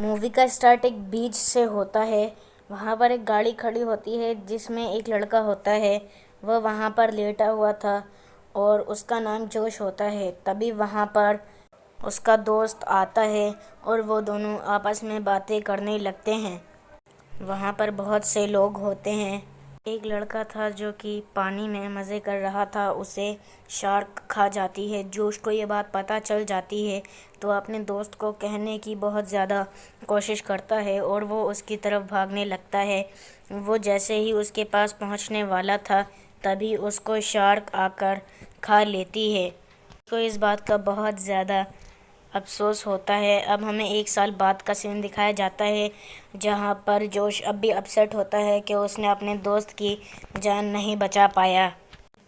Movie का start एक बीच से होता है। वहाँ पर एक गाड़ी खड़ी होती है जिसमें एक लड़का होता है। वह वहाँ पर लेटा हुआ था और उसका नाम जोश होता है। तभी वहाँ पर उसका दोस्त आता है और वो दोनों आपस में बातें करने लगते हैं। वहाँ पर बहुत से लोग होते हैं। एक लड़का था जो कि पानी में मज़े कर रहा था, उसे शार्क खा जाती है। जोश को ये बात पता चल जाती है तो अपने दोस्त को कहने की बहुत ज़्यादा कोशिश करता है और वो उसकी तरफ भागने लगता है। वो जैसे ही उसके पास पहुंचने वाला था तभी उसको शार्क आकर खा लेती है। तो इस बात का बहुत ज़्यादा अफ़सोस होता है। अब हमें 1 साल बाद का सीन दिखाया जाता है जहाँ पर जोश अब भी अपसेट होता है कि उसने अपने दोस्त की जान नहीं बचा पाया।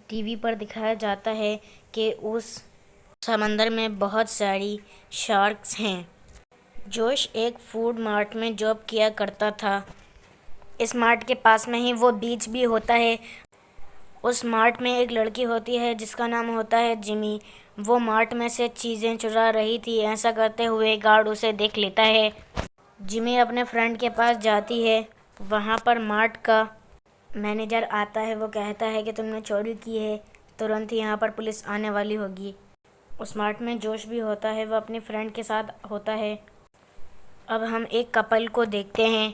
टीवी पर दिखाया जाता है कि उस समंदर में बहुत सारी शार्क्स हैं। जोश एक फूड मार्ट में जॉब किया करता था। इस मार्ट के पास में ही वो बीच भी होता है। उस मार्ट में एक लड़की होती है जिसका नाम होता है जिमी। वो मार्ट में से चीज़ें चुरा रही थी। ऐसा करते हुए गार्ड उसे देख लेता है। जिमी अपने फ्रेंड के पास जाती है। वहाँ पर मार्ट का मैनेजर आता है। वो कहता है कि तुमने चोरी की है, तुरंत ही यहाँ पर पुलिस आने वाली होगी। उस मार्ट में जोश भी होता है। वह अपनी फ्रेंड के साथ होता है। अब हम एक कपल को देखते हैं।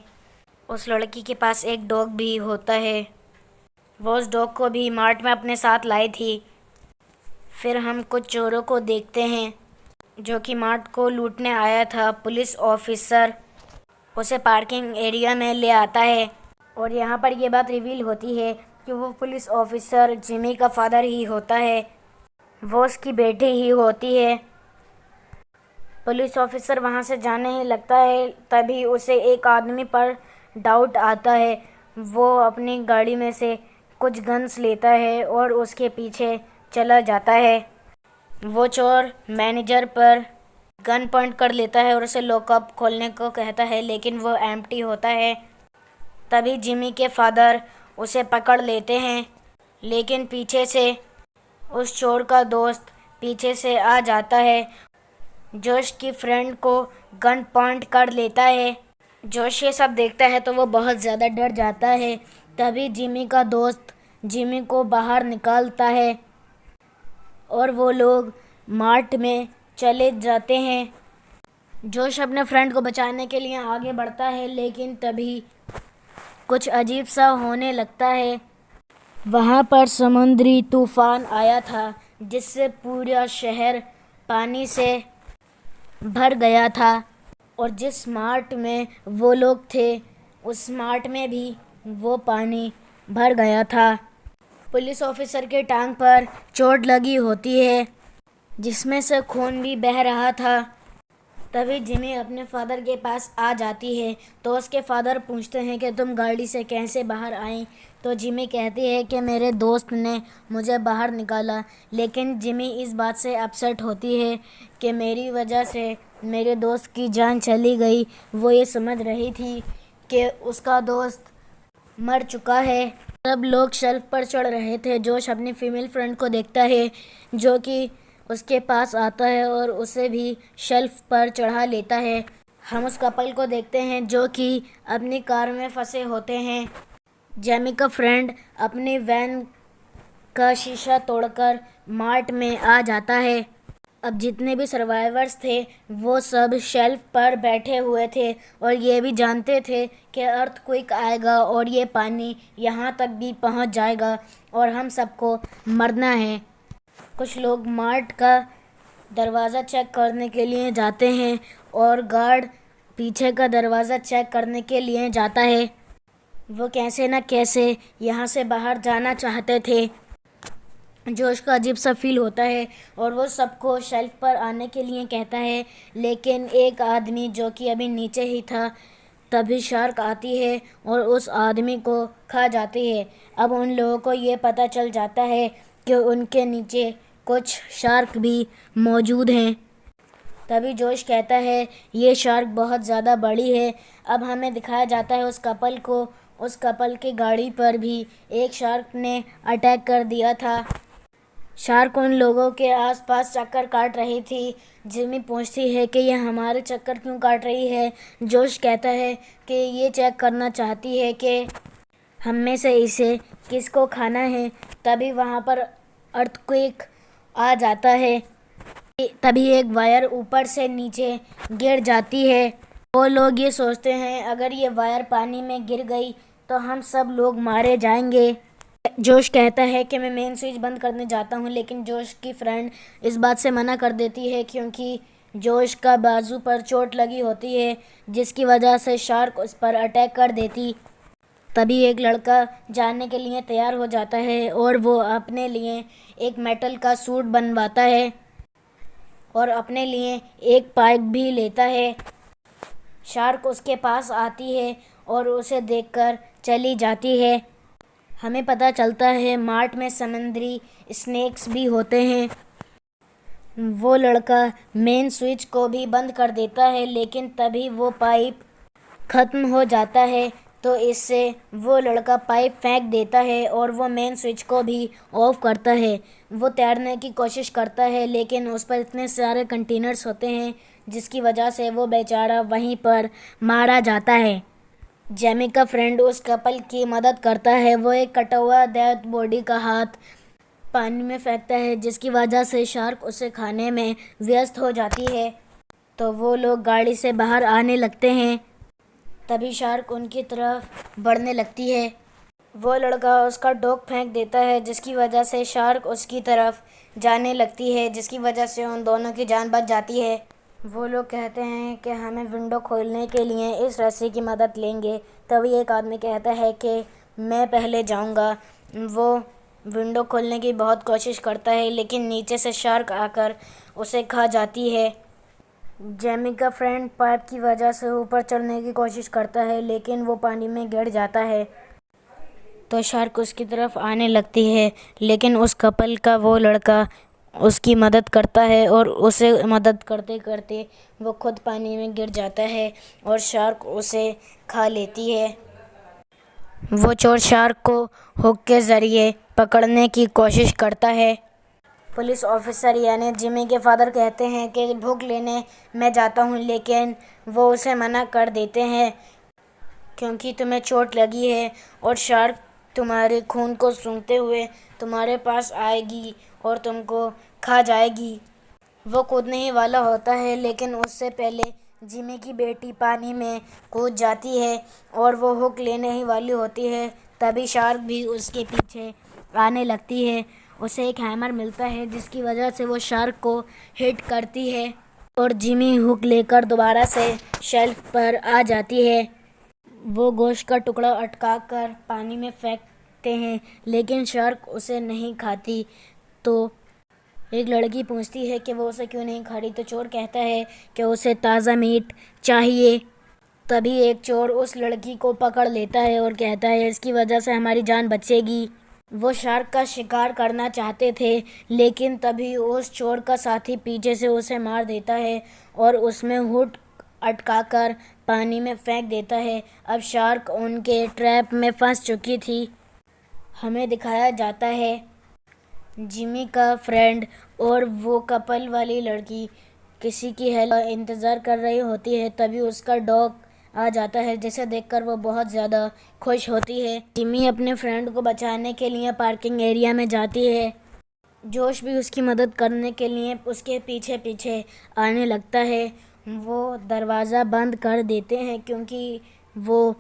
उस लड़की के पास एक डॉग भी होता है। वो उस डॉग को भी मार्ट में अपने साथ लाई थी। फिर हम कुछ चोरों को देखते हैं जो कि मार्ट को लूटने आया था। पुलिस ऑफिसर उसे पार्किंग एरिया में ले आता है और यहाँ पर ये बात रिवील होती है कि वो पुलिस ऑफिसर जिमी का फादर ही होता है। वो उसकी बेटी ही होती है। पुलिस ऑफिसर वहाँ से जाने ही लगता है तभी उसे एक आदमी पर डाउट आता है। वो अपनी गाड़ी में से कुछ गन्स लेता है और उसके पीछे चला जाता है। वो चोर मैनेजर पर गन पॉइंट कर लेता है और उसे लॉकअप खोलने को कहता है, लेकिन वो एम्प्टी होता है। तभी जिमी के फादर उसे पकड़ लेते हैं, लेकिन पीछे से उस चोर का दोस्त पीछे से आ जाता है। जोश की फ्रेंड को गन पॉइंट कर लेता है। जोश ये सब देखता है तो वो बहुत ज़्यादा डर जाता है। तभी जिमी का दोस्त जिमी को बाहर निकालता है और वो लोग मार्ट में चले जाते हैं। जोश अपने फ्रेंड को बचाने के लिए आगे बढ़ता है, लेकिन तभी कुछ अजीब सा होने लगता है। वहाँ पर समुद्री तूफान आया था जिससे पूरा शहर पानी से भर गया था और जिस मार्ट में वो लोग थे उस मार्ट में भी वो पानी भर गया था। पुलिस ऑफिसर के टांग पर चोट लगी होती है जिसमें से खून भी बह रहा था। तभी जिमी अपने फादर के पास आ जाती है तो उसके फादर पूछते हैं कि तुम गाड़ी से कैसे बाहर आई। तो जिमी कहती है कि मेरे दोस्त ने मुझे बाहर निकाला। लेकिन जिमी इस बात से अपसेट होती है कि मेरी वजह से मेरे दोस्त की जान चली गई। वो ये समझ रही थी कि उसका दोस्त मर चुका है। सब लोग शेल्फ पर चढ़ रहे थे। जोश अपनी फीमेल फ्रेंड को देखता है जो कि उसके पास आता है और उसे भी शेल्फ पर चढ़ा लेता है। हम उस कपल को देखते हैं जो कि अपनी कार में फंसे होते हैं। जेमी का फ्रेंड अपनी वैन का शीशा तोड़कर मार्ट में आ जाता है। अब जितने भी सर्वाइवर्स थे वो सब शेल्फ पर बैठे हुए थे और ये भी जानते थे कि अर्थक्वेक आएगा और ये पानी यहाँ तक भी पहुँच जाएगा और हम सबको मरना है। कुछ लोग मार्ट का दरवाज़ा चेक करने के लिए जाते हैं और गार्ड पीछे का दरवाज़ा चेक करने के लिए जाता है। वो कैसे न कैसे यहाँ से बाहर जाना चाहते थे। जोश का अजीब सा फील होता है और वो सबको शेल्फ पर आने के लिए कहता है, लेकिन एक आदमी जो कि अभी नीचे ही था तभी शार्क आती है और उस आदमी को खा जाती है। अब उन लोगों को ये पता चल जाता है कि उनके नीचे कुछ शार्क भी मौजूद हैं। तभी जोश कहता है ये शार्क बहुत ज़्यादा बड़ी है। अब हमें दिखाया जाता है उस कपल को। उस कपल की गाड़ी पर भी एक शार्क ने अटैक कर दिया था। शार्क उन लोगों के आसपास चक्कर काट रही थी। जिमी पूछती है कि ये हमारे चक्कर क्यों काट रही है। जोश कहता है कि ये चेक करना चाहती है कि हम में से इसे किसको खाना है। तभी वहाँ पर अर्थक्वेक आ जाता है। तभी एक वायर ऊपर से नीचे गिर जाती है। वो लोग ये सोचते हैं अगर ये वायर पानी में गिर गई तो हम सब लोग मारे जाएंगे। जोश कहता है कि मैं मेन स्विच बंद करने जाता हूँ, लेकिन जोश की फ्रेंड इस बात से मना कर देती है क्योंकि जोश का बाजू पर चोट लगी होती है, जिसकी वजह से शार्क उस पर अटैक कर देती। तभी एक लड़का जाने के लिए तैयार हो जाता है और वो अपने लिए एक मेटल का सूट बनवाता है और अपने लिए एक पाइप भी लेता है। शार्क उसके पास आती है और उसे देखकर चली जाती है। हमें पता चलता है मार्ट में समुद्री स्नेक्स भी होते हैं। वो लड़का मेन स्विच को भी बंद कर देता है, लेकिन तभी वो पाइप ख़त्म हो जाता है, तो इससे वो लड़का पाइप फेंक देता है और वो मेन स्विच को भी ऑफ करता है। वो तैरने की कोशिश करता है, लेकिन उस पर इतने सारे कंटेनर्स होते हैं जिसकी वजह से वो बेचारा वहीं पर मारा जाता है। जेमी का फ्रेंड उस कपल की मदद करता है। वो एक कटा हुआ डेड बॉडी का हाथ पानी में फेंकता है, जिसकी वजह से शार्क उसे खाने में व्यस्त हो जाती है। तो वो लोग गाड़ी से बाहर आने लगते हैं। तभी शार्क उनकी तरफ बढ़ने लगती है। वो लड़का उसका डॉग फेंक देता है, जिसकी वजह से शार्क उसकी तरफ जाने लगती है, जिसकी वजह से उन दोनों की जान बच जाती है। वो लोग कहते हैं कि हमें विंडो खोलने के लिए इस रस्सी की मदद लेंगे। तभी एक आदमी कहता है कि मैं पहले जाऊंगा। वो विंडो खोलने की बहुत कोशिश करता है, लेकिन नीचे से शार्क आकर उसे खा जाती है। जेमी का फ्रेंड पाइप की वजह से ऊपर चढ़ने की कोशिश करता है, लेकिन वो पानी में गिर जाता है। तो शार्क उसकी तरफ आने लगती है, लेकिन उस कपल का वो लड़का उसकी मदद करता है और उसे मदद करते करते वो खुद पानी में गिर जाता है और शार्क उसे खा लेती है। वो चोर शार्क को हुक के ज़रिए पकड़ने की कोशिश करता है। पुलिस ऑफिसर यानी जिमी के फादर कहते हैं कि भूख लेने मैं जाता हूँ, लेकिन वो उसे मना कर देते हैं क्योंकि तुम्हें चोट लगी है और शार्क तुम्हारे खून को सूंघते हुए तुम्हारे पास आएगी और तुमको खा जाएगी। वो कूदने ही वाला होता है, लेकिन उससे पहले जिमी की बेटी पानी में कूद जाती है और वो हुक लेने ही वाली होती है। तभी शार्क भी उसके पीछे आने लगती है। उसे एक हैमर मिलता है, जिसकी वजह से वो शार्क को हिट करती है और जिमी हुक लेकर दोबारा से शेल्फ पर आ जाती है। वो गोश्त का टुकड़ा अटका कर पानी में फेंकते हैं, लेकिन शार्क उसे नहीं खाती। तो एक लड़की पूछती है कि वो उसे क्यों नहीं खा रही, तो चोर कहता है कि उसे ताज़ा मीट चाहिए। तभी एक चोर उस लड़की को पकड़ लेता है और कहता है इसकी वजह से हमारी जान बचेगी। वो शार्क का शिकार करना चाहते थे, लेकिन तभी उस चोर का साथी पीछे से उसे मार देता है और उसमें हुक अटकाकर पानी में फेंक देता है। अब शार्क उनके ट्रैप में फंस चुकी थी। हमें दिखाया जाता है जिमी का फ्रेंड और वो कपल वाली लड़की किसी की हेल्प का इंतज़ार कर रही होती है। तभी उसका डॉग आ जाता है, जिसे देखकर वो बहुत ज़्यादा खुश होती है। जिमी अपने फ्रेंड को बचाने के लिए पार्किंग एरिया में जाती है। जोश भी उसकी मदद करने के लिए उसके पीछे पीछे आने लगता है। वो दरवाज़ा बंद कर देते हैं क्योंकि वो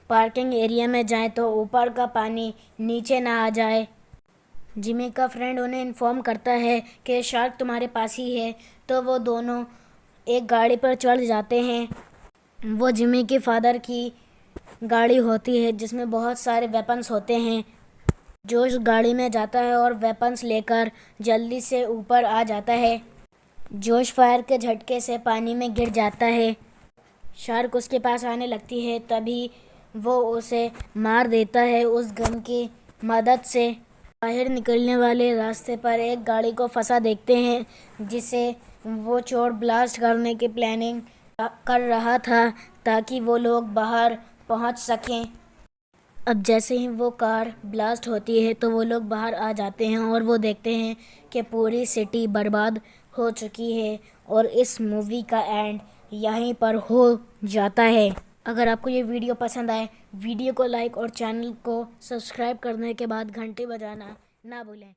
पार्किंग एरिया में जाए तो ऊपर का पानी नीचे ना आ जाए। जिमी का फ्रेंड उन्हें इन्फॉर्म करता है कि शार्क तुम्हारे पास ही है, तो वो दोनों एक गाड़ी पर चढ़ जाते हैं। वो जिमी के फादर की गाड़ी होती है, जिसमें बहुत सारे वेपन्स होते हैं। जोश गाड़ी में जाता है और वेपन्स लेकर जल्दी से ऊपर आ जाता है। जोश फायर के झटके से पानी में गिर जाता है। शार्क उसके पास आने लगती है, तभी वो उसे मार देता है उस गन की मदद से। बाहर निकलने वाले रास्ते पर एक गाड़ी को फंसा देखते हैं, जिसे वो चोर ब्लास्ट करने की प्लानिंग कर रहा था ताकि वो लोग बाहर पहुंच सकें। अब जैसे ही वो कार ब्लास्ट होती है तो वो लोग बाहर आ जाते हैं और वो देखते हैं कि पूरी सिटी बर्बाद हो चुकी है और इस मूवी का एंड यहीं पर हो जाता है। अगर आपको ये वीडियो पसंद आए, वीडियो को लाइक और चैनल को सब्सक्राइब करने के बाद घंटी बजाना ना भूलें।